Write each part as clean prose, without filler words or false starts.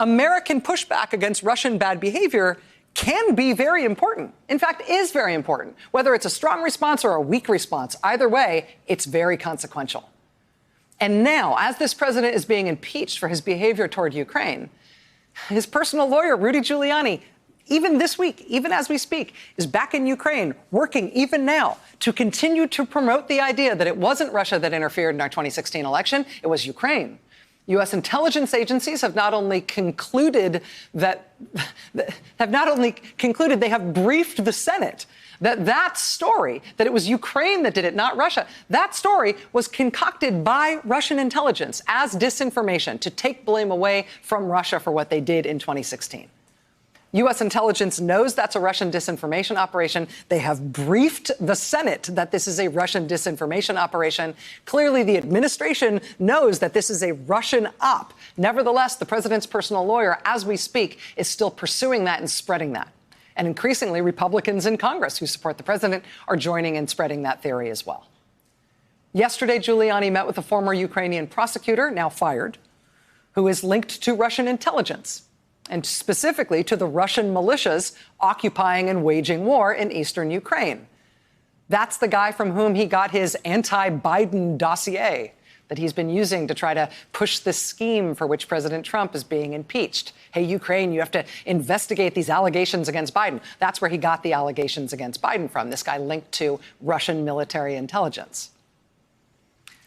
American pushback against Russian bad behavior can be very important. In fact, is very important. Whether it's a strong response or a weak response, either way, it's very consequential. And now, as this president is being impeached for his behavior toward Ukraine, his personal lawyer, Rudy Giuliani, even this week, even as we speak, is back in Ukraine, working even now to continue to promote the idea that it wasn't Russia that interfered in our 2016 election, it was Ukraine. U.S. intelligence agencies have not only concluded they have briefed the Senate that story, that it was Ukraine that did it, not Russia, that story was concocted by Russian intelligence as disinformation to take blame away from Russia for what they did in 2016. U.S. intelligence knows that's a Russian disinformation operation. They have briefed the Senate that this is a Russian disinformation operation. Clearly, the administration knows that this is a Russian op. Nevertheless, the president's personal lawyer, as we speak, is still pursuing that and spreading that. And increasingly, Republicans in Congress who support the president are joining in spreading that theory as well. Yesterday, Giuliani met with a former Ukrainian prosecutor, now fired, who is linked to Russian intelligence, and specifically to the Russian militias occupying and waging war in eastern Ukraine. That's the guy from whom he got his anti-Biden dossier that he's been using to try to push this scheme for which President Trump is being impeached. Hey, Ukraine, you have to investigate these allegations against Biden. That's where he got the allegations against Biden from, this guy linked to Russian military intelligence.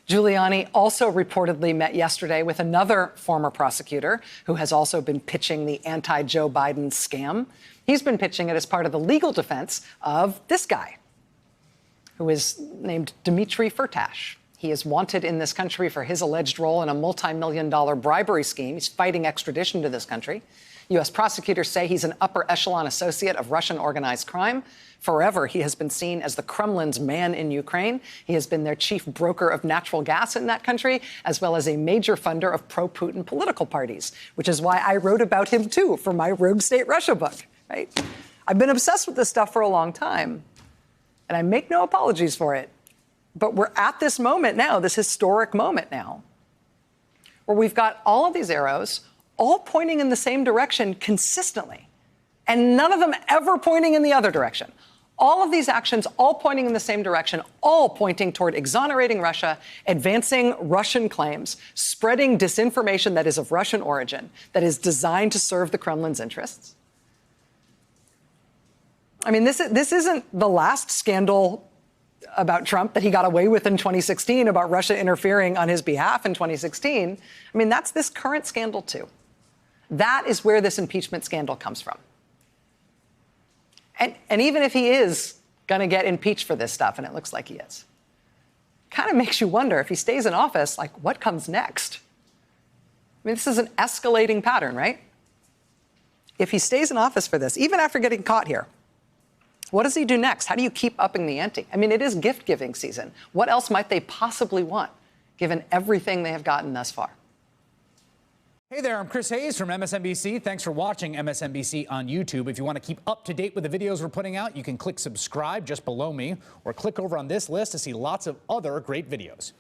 Giuliani also reportedly met yesterday with another former prosecutor who has also been pitching the anti-Joe Biden scam. He's been pitching it as part of the legal defense of this guy, who is named Dmitry Firtash. He is wanted in this country for his alleged role in a multi-million-dollar bribery scheme. He's fighting extradition to this country. U.S. prosecutors say he's an upper echelon associate of Russian organized crime. Forever, he has been seen as the Kremlin's man in Ukraine. He has been their chief broker of natural gas in that country, as well as a major funder of pro-Putin political parties, which is why I wrote about him, too, for my Rogue State Russia book, right? I've been obsessed with this stuff for a long time, and I make no apologies for it. But we're at this moment now, this historic moment now, where we've got all of these arrows all pointing in the same direction consistently, and none of them ever pointing in the other direction. All of these actions all pointing in the same direction, all pointing toward exonerating Russia, advancing Russian claims, spreading disinformation that is of Russian origin, that is designed to serve the Kremlin's interests. I mean, this isn't the last scandal about Trump that he got away with in 2016, about Russia interfering on his behalf in 2016. I mean, that's this current scandal, too. That is where this impeachment scandal comes from. And even if he is going to get impeached for this stuff, and it looks like he is, kind of makes you wonder, if he stays in office, like, what comes next? I mean, this is an escalating pattern, right? If he stays in office for this, even after getting caught here, what does he do next? How do you keep upping the ante? I mean, it is gift-giving season. What else might they possibly want, given everything they have gotten thus far? Hey there, I'm Chris Hayes from MSNBC. Thanks for watching MSNBC on YouTube. If you want to keep up to date with the videos we're putting out, you can click subscribe just below me, or click over on this list to see lots of other great videos.